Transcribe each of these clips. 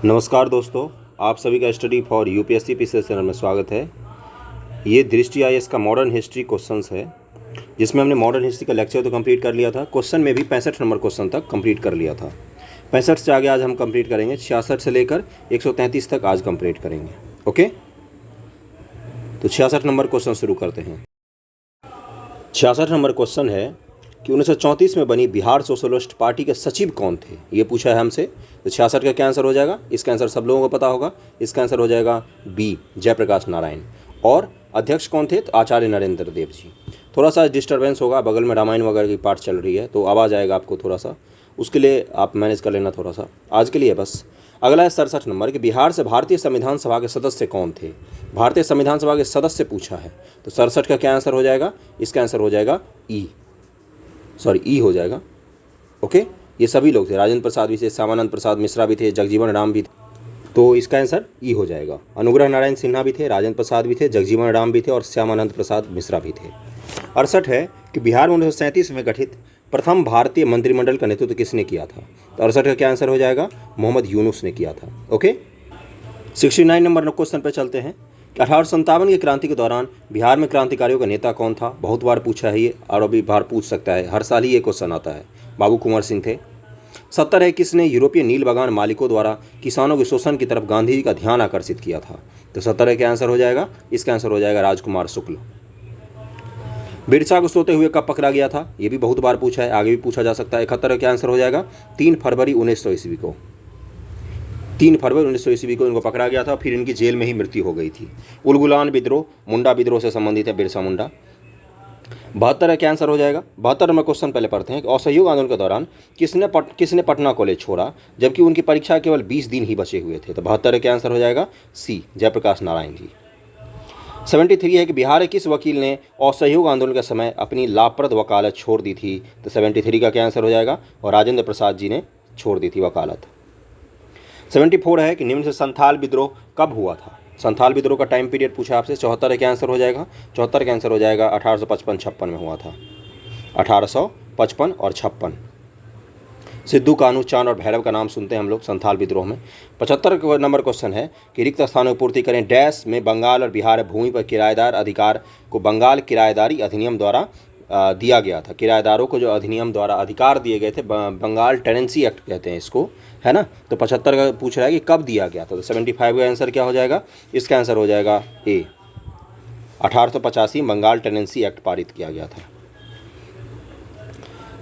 नमस्कार दोस्तों, आप सभी का study for UPSC PCS channel में स्वागत है। ये दृष्टि आईएएस का मॉडर्न हिस्ट्री क्वेश्चंस है, जिसमें हमने मॉडर्न हिस्ट्री का लेक्चर तो कंप्लीट कर लिया था। क्वेश्चन में भी 65 नंबर क्वेश्चन तक कंप्लीट कर लिया था। 65 से आगे आज हम कंप्लीट करेंगे, 66 से लेकर 133 तक आज कंप्लीट करेंगे। ओके, तो 66 नंबर क्वेश्चन शुरू करते हैं। 66 नंबर क्वेश्चन है कि 1934 में बनी बिहार सोशलिस्ट पार्टी के सचिव कौन थे, ये पूछा है हमसे। तो 66 का क्या आंसर हो जाएगा? इसका आंसर सब लोगों को पता होगा। इसका आंसर हो जाएगा बी, जयप्रकाश नारायण। और अध्यक्ष कौन थे? तो आचार्य नरेंद्र देव जी। थोड़ा सा डिस्टर्बेंस होगा, बगल में रामायण वगैरह की पाठ चल रही है तो आवाज़ आएगा आपको थोड़ा सा, उसके लिए आप मैनेज कर लेना थोड़ा सा, आज के लिए बस। अगला है 67 नंबर कि बिहार से भारतीय संविधान सभा के सदस्य कौन थे? भारतीय संविधान सभा के सदस्य पूछा है, तो 67 का क्या आंसर हो जाएगा? इसका आंसर हो जाएगा ई हो जाएगा। ओके, ये सभी लोग थे। राजेंद्र प्रसाद भी थे, श्यामानंद प्रसाद मिश्रा भी थे, जगजीवन राम भी थे, तो इसका आंसर ई हो जाएगा। अनुग्रह नारायण सिन्हा भी थे, राजेंद्र प्रसाद भी थे, जगजीवन राम भी थे और श्यामानंद प्रसाद मिश्रा भी थे। 68 है कि बिहार में 1937 में गठित प्रथम भारतीय मंत्रिमंडल का नेतृत्व किसने किया था? तो 68 का क्या आंसर हो जाएगा? मोहम्मद यूनुस ने किया था। ओके, 69 नंबर क्वेश्चन पे चलते हैं कि 1857 की क्रांति के दौरान बिहार में क्रांतिकारियों का नेता कौन था? बहुत बार पूछा है ये, और अभी बार पूछ सकता है, हर साल ही ये क्वेश्चन आता है। बाबू कुंवर सिंह थे। 70 है किसने यूरोपीय नील बागान मालिकों द्वारा किसानों के शोषण की तरफ गांधी जी का ध्यान आकर्षित किया था? तो 70 का आंसर हो जाएगा, इसका आंसर हो जाएगा राजकुमार शुक्ल। बिरसा को सोते हुए कब पकड़ा गया था? ये भी बहुत बार पूछा है, आगे भी पूछा जा सकता है। 71 का आंसर हो जाएगा 3 फरवरी 1900 ईस्वी को। 3 फरवरी 1900 ईस्वी को इनको पकड़ा गया था, फिर इनकी जेल में ही मृत्यु हो गई थी। उलगुलान विद्रोह मुंडा विद्रोह से संबंधित है, बिरसा मुंडा। 72 का आंसर हो जाएगा। 72 नंबर क्वेश्चन पहले पढ़ते हैं कि असहयोग आंदोलन के दौरान किसने पटना कॉलेज छोड़ा जबकि उनकी परीक्षा केवल 20 दिन ही बचे हुए थे? तो 72 का आंसर हो जाएगा सी, जयप्रकाश नारायण जी। 73 है कि बिहार के किस वकील ने असहयोग आंदोलन के समय अपनी लाभप्रद वकालत छोड़ दी थी? तो 73 का क्या आंसर हो जाएगा? और राजेंद्र प्रसाद जी ने छोड़ दी थी वकालत। 74 है कि निम्न से संथाल विद्रोह कब हुआ था? संथाल विद्रोह का टाइम पीरियड पूछा आपसे। 74 का आंसर हो जाएगा, 74 का आंसर हो जाएगा 1855-56 में हुआ था। 1855 और 56। सिद्धू, कान्हू, चांद और भैरव का नाम सुनते हैं हम लोग संथाल विद्रोह में। 75 नंबर क्वेश्चन है कि रिक्त स्थानों की पूर्ति करें डैश में बंगाल और बिहार भूमि पर किराएदार अधिकार को बंगाल किराएदारी अधिनियम द्वारा दिया गया था। किराएदारों को जो अधिनियम द्वारा अधिकार दिए गए थे, बंगाल टेनेंसी एक्ट कहते हैं इसको, है ना। तो 75 का पूछ रहा है कि कब दिया गया था? तो 75 का आंसर क्या हो जाएगा? इसका आंसर हो जाएगा ए, 1885 बंगाल टेनेंसी एक्ट पारित किया गया था।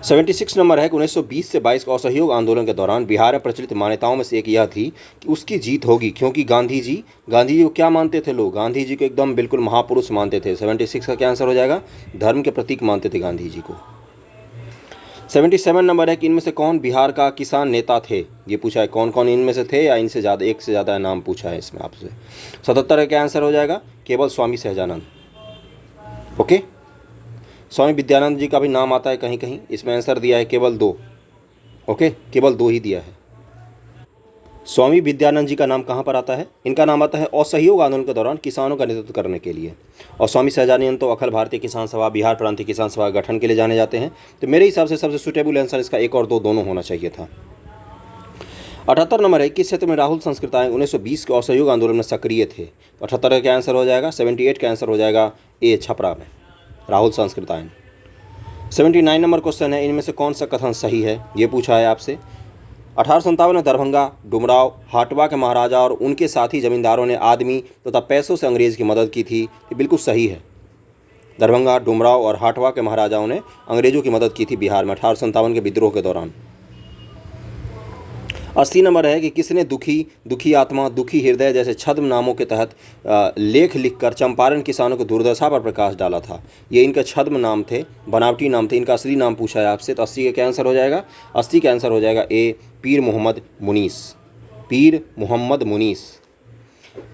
76 नंबर है कि 1920 से 22 का असहयोग आंदोलन के दौरान बिहार में प्रचलित मान्यताओं में से एक यह थी कि उसकी जीत होगी, क्योंकि गांधी जी को क्या मानते थे लोग? गांधी जी को एकदम बिल्कुल महापुरुष मानते थे। 76 का क्या आंसर हो जाएगा? धर्म के प्रतीक मानते थे गांधी जी को। 77 नंबर है कि इनमें से कौन बिहार का किसान नेता थे? ये पूछा है कौन कौन इनमें से थे, या इनसे ज़्यादा, एक से ज़्यादा नाम पूछा है इसमें आपसे। 77 का क्या आंसर हो जाएगा? केवल स्वामी सहजानंद। ओके, स्वामी विद्यानंद जी का भी नाम आता है कहीं कहीं, इसमें आंसर दिया है केवल 2। ओके, केवल 2 ही दिया है। स्वामी विद्यानंद जी का नाम कहाँ पर आता है? इनका नाम आता है असहयोग आंदोलन के दौरान किसानों का नेतृत्व करने के लिए। और स्वामी सहजानंद तो अखिल भारतीय किसान सभा, बिहार प्रांतीय किसान सभा गठन के लिए जाने जाते हैं। तो मेरे हिसाब से सबसे सुटेबल आंसर इसका 1 और 2 दोनों होना चाहिए था। 78 नंबर है किस क्षेत्र में राहुल संस्कृताएं 1920 के असहयोग आंदोलन में सक्रिय थे? 78 का आंसर हो जाएगा, 78 का आंसर हो जाएगा ए, छपरा में राहुल संस्कृताएं। 79 नंबर क्वेश्चन है इनमें से कौन सा कथन सही है? ये पूछा है आपसे। 1857 में दरभंगा, डुमराव, हाटवा के महाराजा और उनके साथी जमींदारों ने आदमी तथा पैसों से अंग्रेज की मदद की थी। ये बिल्कुल सही है। दरभंगा, डुमराव और हाटवा के महाराजाओं ने अंग्रेजों की मदद की थी बिहार में 1857 के विद्रोह के दौरान। 80 नंबर है कि किसने दुखी आत्मा, दुखी हृदय जैसे छद्म नामों के तहत लेख लिखकर चंपारण किसानों को दुर्दशा पर प्रकाश डाला था? ये इनके छद्म नाम थे, बनावटी नाम थे। इनका असली नाम पूछा है आपसे, तो 80 का क्या आंसर हो जाएगा? 80 का आंसर हो जाएगा ए, पीर मोहम्मद मुनीस। पीर मोहम्मद मुनीस।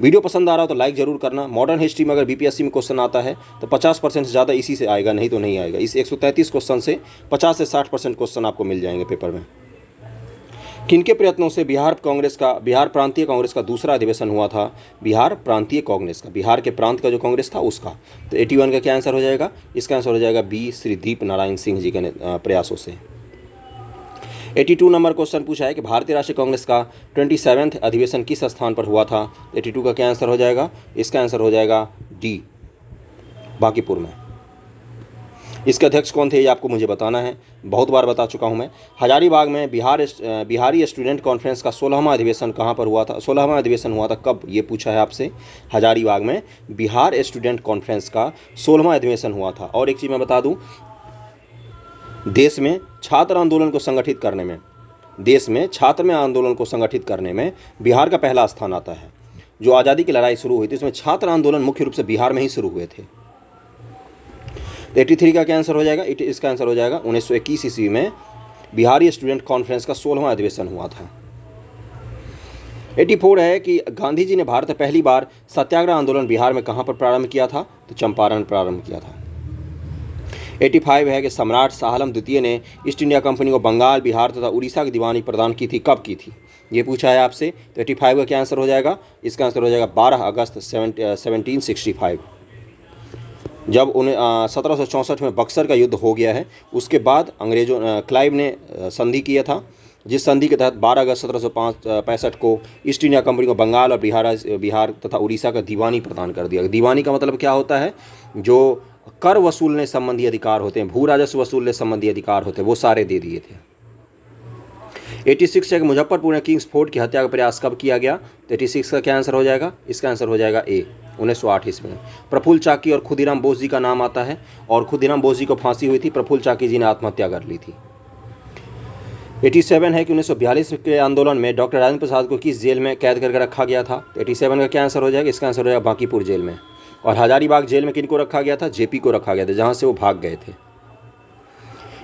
वीडियो पसंद आ रहा हो तो लाइक ज़रूर करना। मॉडर्न हिस्ट्री में अगर बीपीएससी में क्वेश्चन आता है तो 50% से ज़्यादा इसी से आएगा, नहीं तो नहीं आएगा। इस 133 क्वेश्चन से 50 से 60% क्वेश्चन आपको मिल जाएंगे पेपर में। किनके प्रयत्नों से बिहार प्रांतीय कांग्रेस का दूसरा अधिवेशन हुआ था? बिहार प्रांतीय कांग्रेस का, बिहार के प्रांत का जो कांग्रेस था उसका। तो 81 का क्या आंसर हो जाएगा? इसका आंसर हो जाएगा बी, श्री दीप नारायण सिंह जी के प्रयासों से। 82 नंबर क्वेश्चन पूछा है कि भारतीय राष्ट्रीय कांग्रेस का 27वां अधिवेशन किस स्थान पर हुआ था। 82 का क्या आंसर हो जाएगा? इसका आंसर हो जाएगा डी, बांकीपुर में। इसके अध्यक्ष कौन थे ये आपको मुझे बताना है, बहुत बार बता चुका हूँ मैं। हजारीबाग में बिहारी स्टूडेंट कॉन्फ्रेंस का 16वां अधिवेशन कहाँ पर हुआ था? 16वां अधिवेशन हुआ था कब, ये पूछा है आपसे। हजारीबाग में बिहार स्टूडेंट कॉन्फ्रेंस का 16वां अधिवेशन हुआ था। और एक चीज़ मैं बता दूँ, देश में छात्र आंदोलन को संगठित करने में बिहार का पहला स्थान आता है। जो आज़ादी की लड़ाई शुरू हुई थी उसमें छात्र आंदोलन मुख्य रूप से बिहार में ही शुरू हुए थे। 83 का क्या आंसर हो जाएगा? इसका आंसर हो जाएगा 1921 ईस्वी में बिहारी स्टूडेंट कॉन्फ्रेंस का 16वां अधिवेशन हुआ था। 84 है कि गांधी जी ने भारत में पहली बार सत्याग्रह आंदोलन बिहार में कहाँ पर प्रारंभ किया था? तो चंपारण प्रारंभ किया था। 85 है कि सम्राट शाह आलम द्वितीय ने ईस्ट इंडिया कंपनी को बंगाल, बिहार तथा उड़ीसा की दीवानी प्रदान की थी, कब की थी? ये पूछा है आपसे। तो 85 का क्या आंसर हो जाएगा? इसका आंसर हो जाएगा 12 अगस्त 1765। जब 1764 में बक्सर का युद्ध हो गया है, उसके बाद अंग्रेजों क्लाइव ने संधि किया था, जिस संधि के तहत 12 अगस्त 1765 को ईस्ट इंडिया कंपनी को बंगाल और बिहार तथा उड़ीसा का दीवानी प्रदान कर दिया। दीवानी का मतलब क्या होता है? जो कर वसूलने संबंधी अधिकार होते हैं, भू राजस्व वसूलने संबंधी अधिकार होते हैं, वो सारे दे दिए थे। 86 है कि मुजफ्फरपुर में किंग्स फोर्ट की हत्या का प्रयास कब किया गया? तो 86 का क्या आंसर हो जाएगा? इसका आंसर हो जाएगा ए, 1908 ईस्वी में। प्रफुल्ल चाकी और खुदीराम बोस जी का नाम आता है, और खुदीराम बोस जी को फांसी हुई थी, प्रफुल्ल चाकी जी ने आत्महत्या कर ली थी। 87 है कि 1942 के आंदोलन में डॉक्टर राजेंद्र प्रसाद को किस जेल में कैद करके रखा गया था? 87 का क्या आंसर हो जाएगा? इसका आंसर हो जाएगा बांकीपुर जेल में। और हजारीबाग जेल में किनको रखा गया था? जेपी को रखा गया था, जहां से वो भाग गए थे।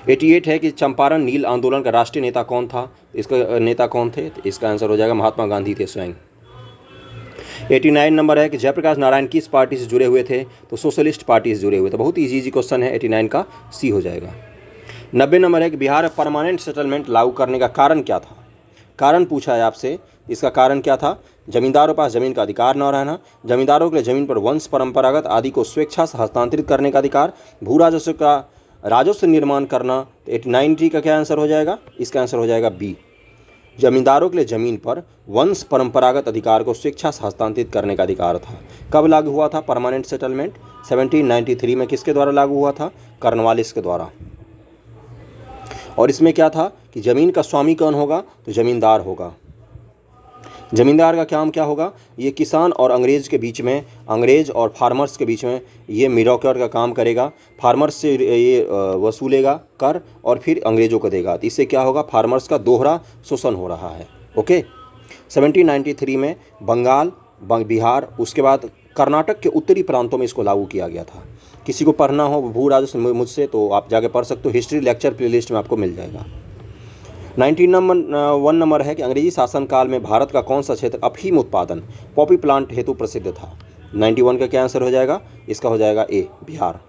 88 है कि चंपारण नील आंदोलन का राष्ट्रीय नेता कौन था? इसका नेता कौन थे? तो इसका आंसर हो जाएगा महात्मा गांधी थे स्वयं। 89 नंबर है कि जयप्रकाश नारायण किस पार्टी से जुड़े हुए थे? तो सोशलिस्ट पार्टी से जुड़े हुए थे। बहुत इजी क्वेश्चन है, 89 का सी हो जाएगा। 90 नंबर है कि बिहार में परमानेंट सेटलमेंट लागू करने का कारण क्या था? कारण पूछा है आपसे, इसका कारण क्या था? जमींदारों के पास जमीन का अधिकार न रहना, जमींदारों के लिए जमीन पर वंश परंपरागत आदि को स्वेच्छा से हस्तांतरित करने का अधिकार, भू राजस्व का राजस्व निर्माण करना। 89 का क्या आंसर हो जाएगा? इसका आंसर हो जाएगा बी, जमींदारों के लिए जमीन पर वंश परंपरागत अधिकार को स्वेच्छा से हस्तांतरित करने का अधिकार था। कब लागू हुआ था परमानेंट सेटलमेंट? 1793 में। किसके द्वारा लागू हुआ था? कॉर्नवालिस के द्वारा। और इसमें क्या था कि ज़मीन का स्वामी कौन होगा? तो ज़मींदार होगा। ज़मींदार का काम क्या होगा? ये किसान और अंग्रेज के बीच में, अंग्रेज और फार्मर्स के बीच में ये मिडॉकर का काम करेगा। फार्मर्स से ये वसूलेगा कर और फिर अंग्रेजों को देगा। इससे क्या होगा? फार्मर्स का दोहरा शोषण हो रहा है। ओके। 1793 में बंगाल, बिहार, उसके बाद कर्नाटक के उत्तरी प्रांतों में इसको लागू किया गया था। किसी को पढ़ना हो भू राजस्व मुझसे तो आप जाके पढ़ सकते हो, हिस्ट्री लेक्चर प्लेलिस्ट में आपको मिल जाएगा। 1 नंबर है कि अंग्रेजी शासनकाल में भारत का कौन सा क्षेत्र अफीम उत्पादन, पॉपी प्लांट हेतु प्रसिद्ध था? 91 का क्या आंसर हो जाएगा? इसका हो जाएगा ए, बिहार।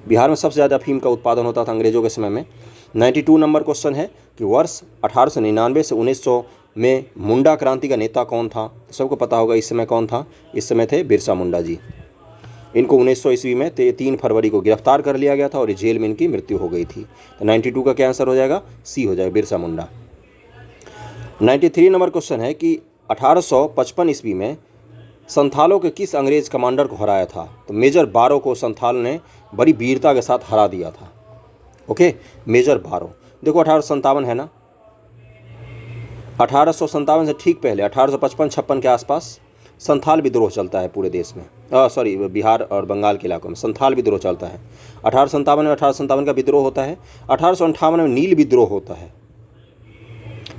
बिहार में सबसे ज़्यादा अफीम का उत्पादन होता था अंग्रेजों के समय में। 92 नंबर क्वेश्चन है कि वर्ष 1899 से 1900 में मुंडा क्रांति का नेता कौन था? सबको पता होगा इस समय कौन था? इस समय थे बिरसा मुंडा जी। इनको 1900 ईस्वी में 3 फरवरी को गिरफ्तार कर लिया गया था और जेल में इनकी मृत्यु हो गई थी। तो 92 का क्या आंसर हो जाएगा? सी हो जाएगा, बिरसा मुंडा। 93 नंबर क्वेश्चन है कि 1855 ईस्वी में संथालों के किस अंग्रेज कमांडर को हराया था? तो मेजर बारो को संथाल ने बड़ी वीरता के साथ हरा दिया था। ओके, मेजर बारो। देखो 1857 है ना, 1857 से ठीक पहले 1855-56 के आसपास संथाल विद्रोह चलता है पूरे देश में, बिहार और बंगाल के इलाकों में संथाल विद्रोह चलता है। 1857 का विद्रोह होता है। 1858 में नील विद्रोह होता है।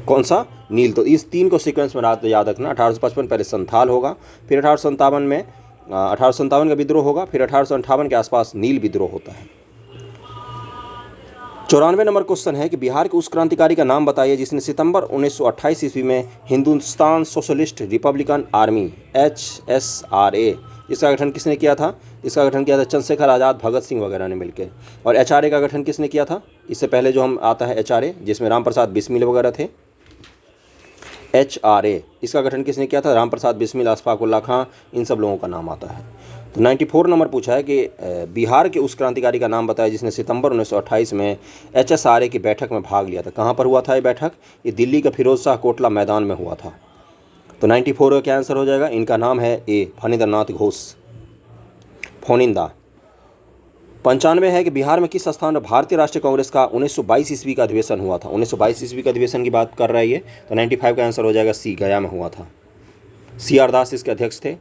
कौन सा? नील। तो इस 3 को सीक्वेंस में याद रखना। 1855 पहले संथाल होगा, फिर 1857 में 1857 का विद्रोह होगा, फिर 1858 के आसपास नील विद्रोह होता है। 94 नंबर क्वेश्चन है कि बिहार के उस क्रांतिकारी का नाम बताइए जिसने सितंबर 1928 ईस्वी में Hindustan socialist Republican army HSRA, इसका गठन किसने किया था? इसका गठन किया था चंद्रशेखर आज़ाद, भगत सिंह वगैरह ने मिलकर। और HRA का गठन किसने किया था? इससे पहले जो हम आता है HRA, जिसमें राम प्रसाद बिस्मिल वगैरह थे। HRA इसका गठन किसने किया था? राम प्रसाद बिस्मिल, अशफाक उल्लाह खां, इन सब लोगों का नाम आता है। तो 94 नंबर पूछा है कि बिहार के उस क्रांतिकारी का नाम बताया जिसने सितंबर 1928 में HSRA की बैठक में भाग लिया था। कहाँ पर हुआ था ये बैठक? ये दिल्ली के फिरोज शाह कोटला मैदान में हुआ था। तो 94 का क्या आंसर हो जाएगा? इनका नाम है ए फणींद्रनाथ घोष, फोनिंदा। 95 है कि बिहार में किस स्थान में भारतीय राष्ट्रीय कांग्रेस का 1922 ईस्वी का अधिवेशन हुआ था? 1922 ईस्वी का अधिवेशन की बात कर रहा है ये। तो 95 का आंसर हो जाएगा सी, गया में हुआ था। CR दास इसके अध्यक्ष थे।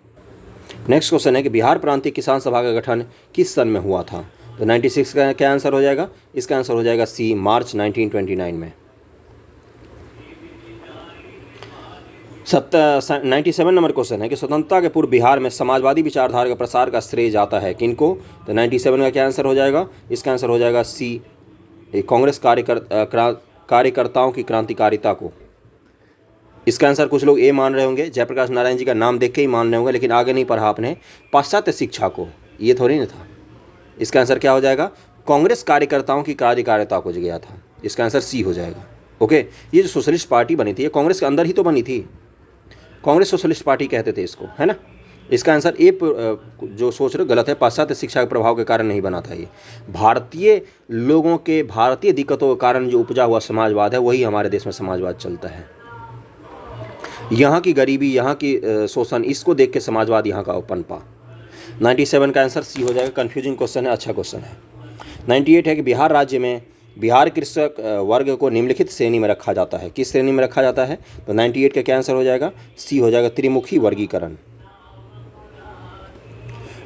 नेक्स्ट क्वेश्चन है कि बिहार प्रांतीय किसान सभा का गठन किस सन में हुआ था? तो 96 का क्या आंसर हो जाएगा? इसका आंसर हो जाएगा सी, मार्च 1929 में। 97 नंबर क्वेश्चन है कि स्वतंत्रता के पूर्व बिहार में समाजवादी विचारधारा के प्रसार का श्रेय जाता है किनको? तो 97 का क्या आंसर हो जाएगा? इसका आंसर हो जाएगा सी, कांग्रेस कार्यकर्ताओं की क्रांतिकारिता को। इसका आंसर कुछ लोग ए मान रहे होंगे, जयप्रकाश नारायण जी का नाम देख के ही मान रहे होंगे, लेकिन आगे नहीं पढ़ा आपने, पाश्चात्य शिक्षा को, ये थोड़ी ना था। इसका आंसर क्या हो जाएगा? कांग्रेस कार्यकर्ताओं की कार्यकारिता को गया था। इसका आंसर सी हो जाएगा। ओके, ये जो सोशलिस्ट पार्टी बनी थी ये कांग्रेस के अंदर ही तो बनी थी, कांग्रेस सोशलिस्ट पार्टी कहते थे इसको, है ना। इसका आंसर ए जो सोच रहे गलत है, पाश्चात्य शिक्षा के प्रभाव के कारण नहीं बना था ये। भारतीय लोगों के भारतीय दिक्कतों के कारण जो उपजा हुआ समाजवाद है वही हमारे देश में समाजवाद चलता है। यहाँ की गरीबी, यहाँ की शोषण, इसको देख के समाजवाद यहाँ का पनपा। 97 का आंसर सी हो जाएगा। कन्फ्यूजिंग क्वेश्चन है, अच्छा क्वेश्चन है। 98 है कि बिहार राज्य में बिहार कृषक वर्ग को निम्नलिखित श्रेणी में रखा जाता है। किस श्रेणी में रखा जाता है? तो 98 का क्या आंसर हो जाएगा? सी हो जाएगा, त्रिमुखी वर्गीकरण।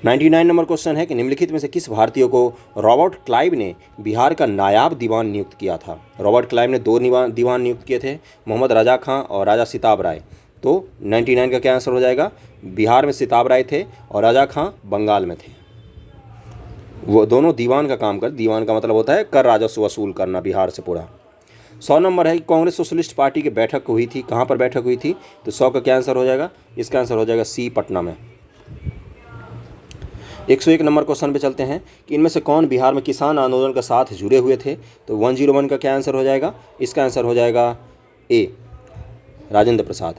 99 नंबर क्वेश्चन है कि निम्नलिखित में से किस भारतीय को रॉबर्ट क्लाइव ने बिहार का नायाब दीवान नियुक्त किया था? रॉबर्ट क्लाइव ने 2 दीवान नियुक्त किए थे, मोहम्मद रजा खां और राजा सिताब राय। तो 99 का क्या आंसर हो जाएगा? बिहार में सिताब राय थे और रजा खां बंगाल में थे। वो दोनों दीवान का काम कर, दीवान का मतलब होता है कर राजस्व वसूल करना बिहार से पूरा। 100 नंबर है कि कांग्रेस सोशलिस्ट पार्टी की बैठक हुई थी, कहाँ पर बैठक हुई थी? तो 100 का क्या आंसर हो जाएगा? इसका आंसर हो जाएगा सी, पटना में। 101 नंबर क्वेश्चन पे चलते हैं कि इनमें से कौन बिहार में किसान आंदोलन के साथ जुड़े हुए थे? तो 101 का क्या आंसर हो जाएगा? इसका आंसर हो जाएगा ए, राजेंद्र प्रसाद।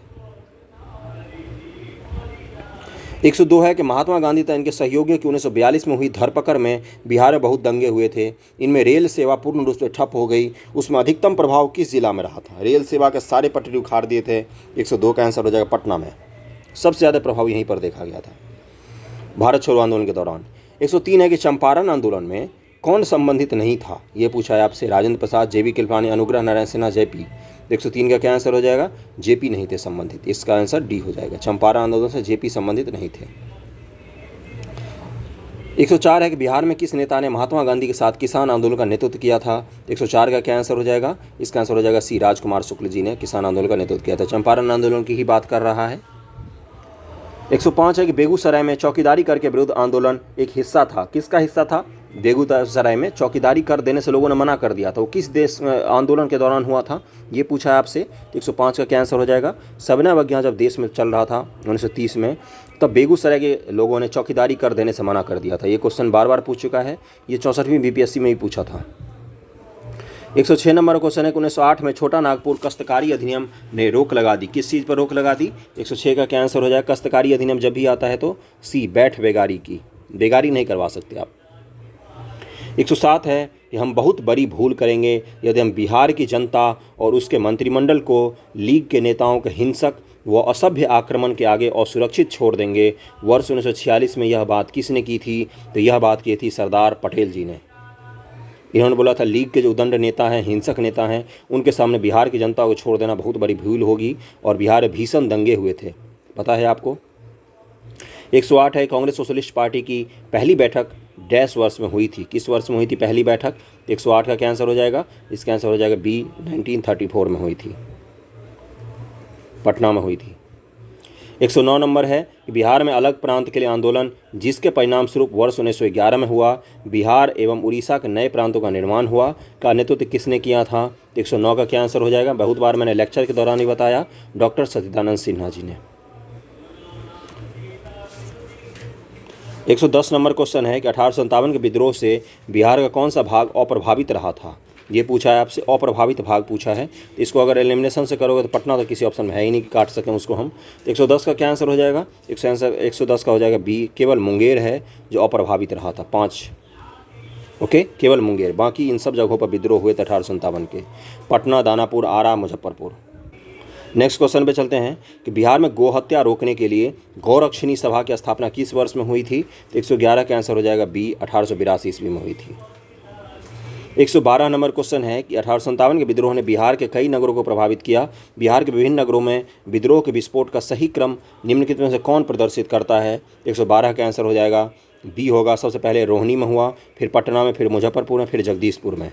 102 है कि महात्मा गांधी तथा इनके सहयोगियों की 1942 में हुई धरपकड़ में बिहार में बहुत दंगे हुए थे। इनमें रेल सेवा पूर्ण रूप से ठप हो गई, उसमें अधिकतम प्रभाव किस जिला में रहा था? रेल सेवा के सारे पटरी उखाड़ दिए थे। 102 का आंसर हो जाएगा पटना में। सबसे ज़्यादा प्रभाव यहीं पर देखा गया था भारत छोड़ो आंदोलन के दौरान। 103 है कि चंपारण आंदोलन में कौन संबंधित नहीं था? ये पूछा है आपसे। Rajendra Prasad, JB Kripalani, Anugrah Narayan Sinha, JP। 103 का क्या आंसर हो जाएगा? JP नहीं थे संबंधित। इसका आंसर डी हो जाएगा, चंपारण आंदोलन से JP संबंधित नहीं थे। 104 है कि बिहार में किस नेता ने महात्मा गांधी के साथ किसान आंदोलन का नेतृत्व किया था? 104 का क्या आंसर हो जाएगा? इसका आंसर हो जाएगा सी, राजकुमार शुक्ल जी ने किसान आंदोलन का नेतृत्व किया था। चंपारण आंदोलन की ही बात कर रहा है। 105 है कि बेगूसराय में चौकीदारी कर के विरुद्ध आंदोलन एक हिस्सा था। किसका हिस्सा था? बेगूसराय में चौकीदारी कर देने से लोगों ने मना कर दिया था। वो किस देश आंदोलन के दौरान हुआ था? ये पूछा है आपसे। 105 का क्या आंसर हो जाएगा? सविनय अवज्ञा जब देश में चल रहा था 1930 में, तब बेगूसराय के लोगों ने चौकीदारी कर देने से मना कर दिया था। ये क्वेश्चन बार बार पूछ चुका है, ये 64वीं BPSC में ही पूछा था। 106 नंबर क्वेश्चन है कि 1908 में छोटा नागपुर काश्तकारी अधिनियम ने रोक लगा दी। किस चीज़ पर रोक लगा दी? 106 का क्या आंसर हो जाएगा? काश्तकारी अधिनियम जब भी आता है तो सी, बैठ बेगारी की, बेगारी नहीं करवा सकते आप। 107 है कि हम बहुत बड़ी भूल करेंगे यदि हम बिहार की जनता और उसके मंत्रिमंडल को लीग के नेताओं के हिंसक व असभ्य आक्रमण के आगे असुरक्षित छोड़ देंगे। वर्ष 1946 में यह बात किसने की थी? तो यह बात की थी सरदार पटेल जी ने। इन्होंने बोला था लीग के जो उदंड नेता हैं, हिंसक नेता हैं, उनके सामने बिहार की जनता को छोड़ देना बहुत बड़ी भूल होगी। और बिहार में भीषण दंगे हुए थे, पता है आपको। 108 है कांग्रेस सोशलिस्ट पार्टी की पहली बैठक डैश वर्ष में हुई थी। किस वर्ष में हुई थी पहली बैठक? 108 का क्या आंसर हो जाएगा? इसका आंसर हो जाएगा बी, 1934 में हुई थी, पटना में हुई थी। 109 नंबर है कि बिहार में अलग प्रांत के लिए आंदोलन जिसके परिणाम स्वरूप वर्ष 1911 में हुआ, बिहार एवं उड़ीसा के नए प्रांतों का निर्माण हुआ, का नेतृत्व किसने किया था? 109 का क्या आंसर हो जाएगा? बहुत बार मैंने लेक्चर के दौरान ही बताया, डॉक्टर सच्चिदानंद सिन्हा जी ने। 110 नंबर क्वेश्चन है कि 1857 के विद्रोह से बिहार का कौन सा भाग अप्रभावित रहा था? ये पूछा है आपसे, अप्रभावित भाग पूछा है, तो इसको अगर एलिमिनेशन से करोगे तो पटना तो किसी ऑप्शन में है ही नहीं कि काट सकें उसको हम। तो 110 का क्या आंसर हो जाएगा? 110 का हो जाएगा बी, केवल मुंगेर है जो अप्रभावित रहा था, 5। ओके, केवल मुंगेर, बाकी इन सब जगहों पर विद्रोह हुए थे 1857 के, पटना, दानापुर, आरा, मुजफ्फरपुर। नेक्स्ट क्वेश्चन पे चलते हैं कि बिहार में गोहत्या रोकने के लिए गौरक्षिणी सभा की स्थापना किस वर्ष में हुई थी? तो 111 का आंसर हो जाएगा बी, 1882 ईस्वी में हुई थी। 112 नंबर क्वेश्चन है कि 1857 के विद्रोह ने बिहार के कई नगरों को प्रभावित किया। बिहार के विभिन्न नगरों में विद्रोह के विस्फोट का सही क्रम निम्नलिखित में से कौन प्रदर्शित करता है? 112 का आंसर हो जाएगा बी होगा, सबसे पहले रोहिणी में हुआ, फिर पटना में, फिर मुजफ्फरपुर में, फिर जगदीशपुर में।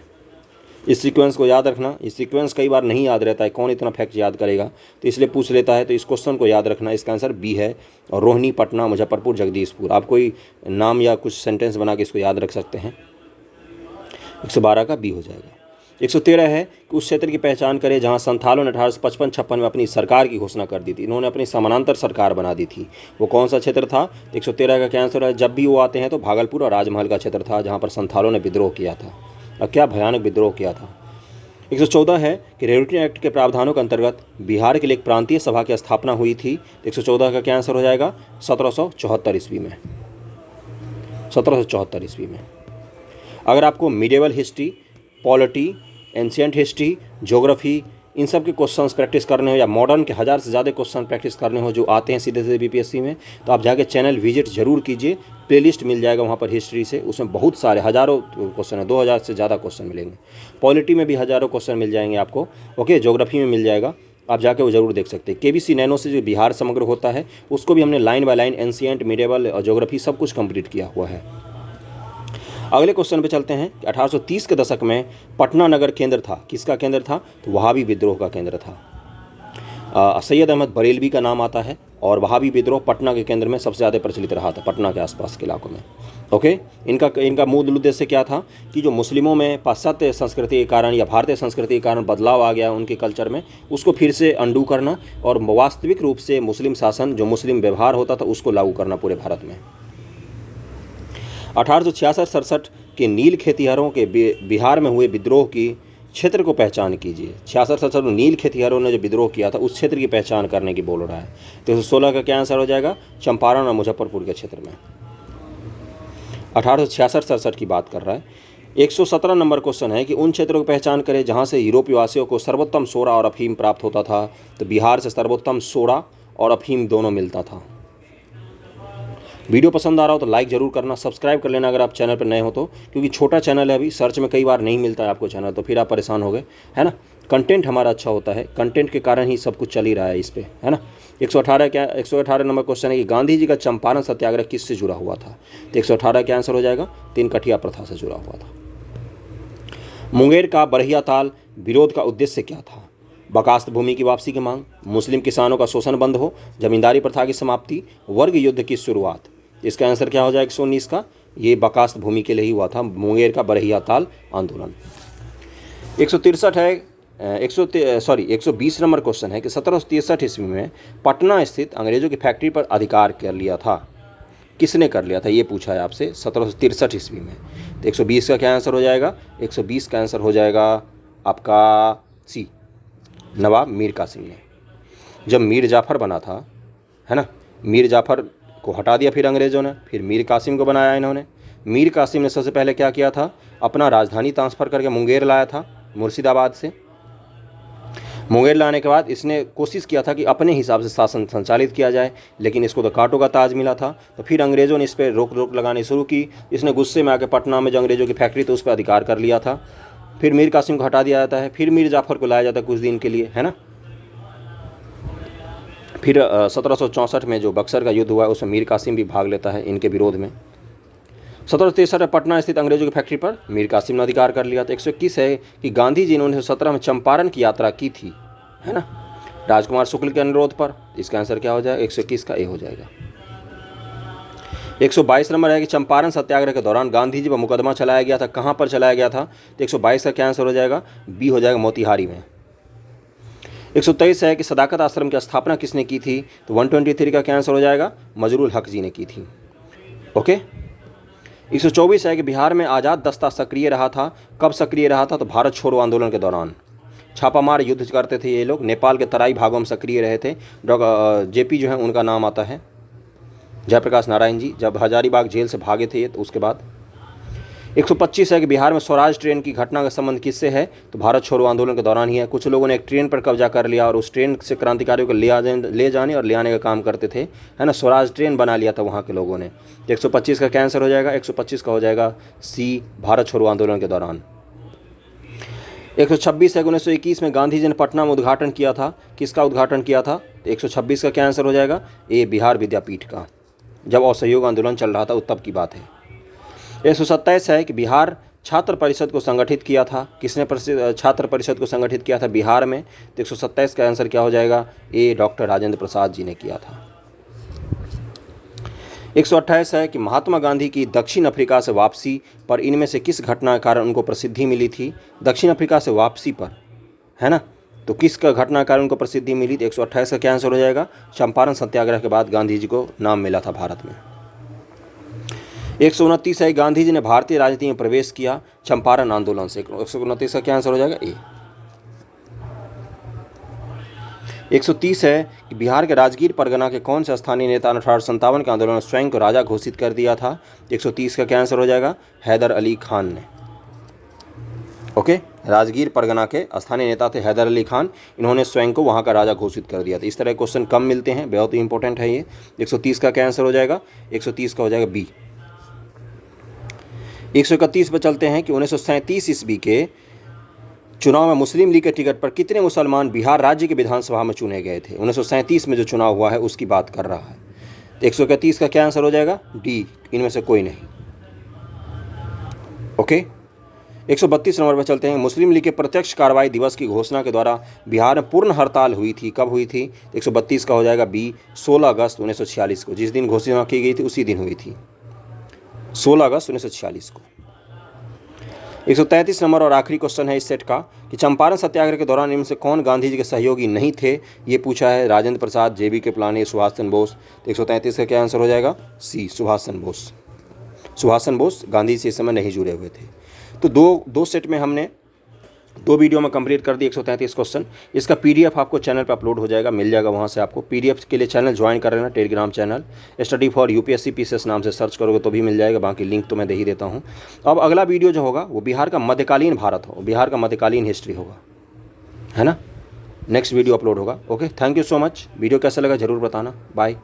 इस सीक्वेंस को याद रखना, इस सीक्वेंस कई बार नहीं याद रहता है, कौन इतना फैक्ट याद करेगा, तो इसलिए पूछ लेता है, तो इस क्वेश्चन को याद रखना, इसका आंसर बी है, और रोहिणी, पटना, मुजफ्फरपुर, जगदीशपुर। आप कोई नाम या कुछ सेंटेंस बना के इसको याद रख सकते हैं। 112 का बी हो जाएगा। 113 है कि उस क्षेत्र की पहचान करें जहां संथालों ने 1855-56 में अपनी सरकार की घोषणा कर दी थी, इन्होंने अपनी समानांतर सरकार बना दी थी। वो कौन सा क्षेत्र था? 113 का क्या आंसर है? जब भी वो आते हैं तो भागलपुर और राजमहल का क्षेत्र था जहाँ पर संथालों ने विद्रोह किया था, और क्या भयानक विद्रोह किया था। 114 है कि रेवोल्यूशन एक्ट के प्रावधानों के अंतर्गत बिहार के लिए एक प्रांतीय सभा की स्थापना हुई थी। 114 का क्या आंसर हो जाएगा? 1774 ईस्वी में, 1774 ईस्वी में। अगर आपको medieval history, polity, ancient history, geography, इन सब के क्वेश्चंस प्रैक्टिस करने हो, या मॉडर्न के 1000 से ज़्यादा क्वेश्चन प्रैक्टिस करने हो जो आते हैं सीधे सीधे बीपीएससी में, तो आप जाके चैनल विजिट जरूर कीजिए। प्लेलिस्ट मिल जाएगा वहाँ पर हिस्ट्री से, उसमें बहुत सारे हज़ारों क्वेश्चन है, 2000 से ज़्यादा क्वेश्चन मिलेंगे। पॉलिटी में भी हज़ारों क्वेश्चन मिल जाएंगे आपको। ओके, ज्योग्राफी में मिल जाएगा, आप जाके वो जरूर देख सकते हैं। केबीसी नैनो से जो बिहार समग्र होता है उसको भी हमने line by line ancient, medieval और ज्योग्राफी सब कुछ कंप्लीट किया हुआ है। अगले क्वेश्चन पे चलते हैं। 1830 के दशक में पटना नगर केंद्र था, किसका केंद्र था? तो वहाबी विद्रोह का केंद्र था। सैयद अहमद बरेलवी का नाम आता है, और वहाबी विद्रोह पटना के केंद्र में सबसे ज़्यादा प्रचलित रहा था, पटना के आसपास के इलाकों में। ओके, इनका मूल उद्देश्य क्या था कि जो मुस्लिमों में पाश्चात्य संस्कृति के कारण या भारतीय संस्कृति के कारण बदलाव आ गया उनके कल्चर में, उसको फिर से अंडू करना और वास्तविक रूप से मुस्लिम शासन, जो मुस्लिम व्यवहार होता था, उसको लागू करना पूरे भारत में। 1866-67 के नील खेतिहरों के बिहार में हुए विद्रोह की क्षेत्र को पहचान कीजिए। 66-67 में नील खेतिहरों ने जो विद्रोह किया था उस क्षेत्र की पहचान करने की बोल रहा है। तो 116 का क्या आंसर हो जाएगा? चंपारण और मुजफ्फरपुर के क्षेत्र में। 1866-67 की बात कर रहा है। 117 नंबर क्वेश्चन है कि उन क्षेत्रों की पहचान करें जहां से यूरोपीय वासियों को सर्वोत्तम सोडा और अफीम प्राप्त होता था। तो बिहार से सर्वोत्तम सोडा और अफीम दोनों मिलता था। वीडियो पसंद आ रहा हो तो लाइक ज़रूर करना, सब्सक्राइब कर लेना अगर आप चैनल पर नए हो तो, क्योंकि छोटा चैनल है, अभी सर्च में कई बार नहीं मिलता है आपको चैनल, तो फिर आप परेशान हो गए, है ना। कंटेंट हमारा अच्छा होता है, कंटेंट के कारण ही सब कुछ चल ही रहा है इस पर, है ना। 118 नंबर क्वेश्चन है कि गांधी जी का चंपारण सत्याग्रह किससे जुड़ा हुआ था? तो 118 का आंसर हो जाएगा 3 कठिया प्रथा से जुड़ा हुआ था। मुंगेर का बरहिया ताल विरोध का उद्देश्य क्या था? बकास्त भूमि की वापसी की मांग, मुस्लिम किसानों का शोषण बंद हो, जमींदारी प्रथा की समाप्ति, वर्ग युद्ध की शुरुआत। इसका आंसर क्या हो जाएगा 119 का? ये बकास्त भूमि के लिए ही हुआ था मुंगेर का बरहिया ताल आंदोलन। 163 है 120 नंबर क्वेश्चन है कि 1763 ईस्वी में पटना स्थित अंग्रेजों की फैक्ट्री पर अधिकार कर लिया था, किसने कर लिया था? ये पूछा है आपसे 1763 ईस्वी में। तो 120 का क्या आंसर हो जाएगा? 120 का आंसर हो जाएगा आपका सी, नवाब मीर कासिम ने। जब मीर जाफ़र बना था, है ना, मीर जाफ़र को हटा दिया फिर अंग्रेज़ों ने, फिर मीर कासिम को बनाया इन्होंने। मीर कासिम ने सबसे पहले क्या किया था? अपना राजधानी ट्रांसफ़र करके मुंगेर लाया था मुर्शिदाबाद से। मुंगेर लाने के बाद इसने कोशिश किया था कि अपने हिसाब से शासन संचालित किया जाए, लेकिन इसको तो कांटों का ताज मिला था। तो फिर अंग्रेज़ों ने इस पर रोक लगानी शुरू की। इसने गुस्से में आकर पटना में जो अंग्रेज़ों की फैक्ट्री थी उस पर अधिकार कर लिया था। फिर मीर कासिम को हटा दिया जाता है, फिर मीर जाफ़र को लाया जाता है कुछ दिन के लिए, है ना। फिर 1764 में जो बक्सर का युद्ध हुआ है उसमें मीर कासिम भी भाग लेता है इनके विरोध में। 1763 में पटना स्थित अंग्रेजों की फैक्ट्री पर मीर कासिम ने अधिकार कर लिया था। 121 है कि गांधी जी ने 1917 में चंपारण की यात्रा की थी, है ना, राजकुमार शुक्ल के अनुरोध पर। इसका आंसर क्या हो जाएगा? 121 का ए हो जाएगा। 122 नंबर है कि चंपारण सत्याग्रह के दौरान गांधी जी पर मुकदमा चलाया गया था, कहाँ पर चलाया गया था? तो 122 का क्या आंसर हो जाएगा? बी हो जाएगा, मोतिहारी में। 123 है कि सदाकत आश्रम की स्थापना किसने की थी? तो 123 का क्या आंसर हो जाएगा? मजरूल हक जी ने की थी। ओके, 124 है कि बिहार में आज़ाद दस्ता सक्रिय रहा था। कब सक्रिय रहा था? तो भारत छोड़ो आंदोलन के दौरान छापामार युद्ध करते थे ये लोग। नेपाल के तराई भागों में सक्रिय रहे थे। डॉक्टर जेपी जो है उनका नाम आता है, जयप्रकाश नारायण जी, जब हजारीबाग जेल से भागे थे तो उसके बाद। 125 है कि बिहार में स्वराज ट्रेन की घटना का संबंध किससे है? तो भारत छोड़ो आंदोलन के दौरान ही है। कुछ लोगों ने एक ट्रेन पर कब्जा कर लिया और उस ट्रेन से क्रांतिकारियों को ले जाने और ले आने का काम करते थे, है ना। स्वराज ट्रेन बना लिया था वहाँ के लोगों ने। 125 का कैंसर हो जाएगा, 125 का हो जाएगा सी, भारत छोड़ो आंदोलन के दौरान। 126 है 1921 में गांधी जी ने पटना में उद्घाटन किया था। किसका उद्घाटन किया था? तो 126 का क्या आंसर हो जाएगा? ए, बिहार विद्यापीठ का, जब असहयोग आंदोलन चल रहा था वो तब की बात है। 127 है कि बिहार छात्र परिषद को संगठित किया था। किसने छात्र परिषद को संगठित किया था बिहार में? तो 127 का आंसर क्या हो जाएगा? ए, डॉक्टर राजेंद्र प्रसाद जी ने किया था। 128 है कि महात्मा गांधी की दक्षिण अफ्रीका से वापसी पर इनमें से किस घटना के कारण उनको प्रसिद्धि मिली थी? दक्षिण अफ्रीका से वापसी पर, है ना, तो किसका घटना के कारण उनको प्रसिद्धि मिली? तो 128 का क्या आंसर हो जाएगा? चंपारण सत्याग्रह के बाद गांधी जी को नाम मिला था भारत में। 129 है गांधी जी ने भारतीय राजनीति में प्रवेश किया चंपारण आंदोलन से। 129 का क्या आंसर हो जाएगा? ए। 130 है कि बिहार के राजगीर परगना के कौन से स्थानीय नेता ने 1857 के आंदोलन में स्वयं को राजा घोषित कर दिया था? 130 का क्या आंसर हो जाएगा? हैदर अली खान ने। ओके, राजगीर परगना के स्थानीय नेता थे हैदर अली खान, इन्होंने स्वयं को वहाँ का राजा घोषित कर दिया था। इस तरह क्वेश्चन कम मिलते हैं, बहुत ही इंपॉर्टेंट है ये। 130 का क्या आंसर हो जाएगा? 130 का हो जाएगा बी। 131 पर चलते हैं कि 1937 ईस्वी के चुनाव में मुस्लिम लीग के टिकट पर कितने मुसलमान बिहार राज्य की विधानसभा में चुने गए थे? 1937 में जो चुनाव हुआ है उसकी बात कर रहा है। तो 131 का क्या आंसर हो जाएगा? डी, इनमें से कोई नहीं। ओके, 132 नंबर पर चलते हैं। मुस्लिम लीग के प्रत्यक्ष कार्रवाई दिवस की घोषणा के द्वारा बिहार में पूर्ण हड़ताल हुई थी। कब हुई थी? 132 का हो जाएगा बी, 16 अगस्त 1946 को। जिस दिन घोषणा की गई थी उसी दिन हुई थी, 16 अगस्त 1946 को। 133 नंबर और आखिरी क्वेश्चन है इस सेट का कि चंपारण सत्याग्रह के दौरान इनमें से कौन गांधी जी के सहयोगी नहीं थे? ये पूछा है। राजेंद्र प्रसाद, जेबी के प्लानी, सुभाष चंद्र बोस। 133 का क्या आंसर हो जाएगा? सी, सुभाष चंद्र बोस। सुभाष चंद्र बोस गांधी जी से इस समय नहीं जुड़े हुए थे। तो दो सेट में हमने 2 वीडियो में कंप्लीट कर दी 133 क्वेश्चन। इसका पीडीएफ आपको चैनल पर अपलोड हो जाएगा, मिल जाएगा वहाँ से आपको। पीडीएफ के लिए चैनल ज्वाइन कर लेना, Telegram channel study for UPSC PCS नाम से सर्च करोगे तो भी मिल जाएगा, बाकी लिंक तो मैं दे ही देता हूँ। अब अगला वीडियो जो होगा वो बिहार का मध्यकालीन भारत हो, बिहार का मध्यकालीन हिस्ट्री होगा, है ना। नेक्स्ट वीडियो अपलोड होगा। Okay, thank you so much. Video कैसा लगा ज़रूर बताना। बाय।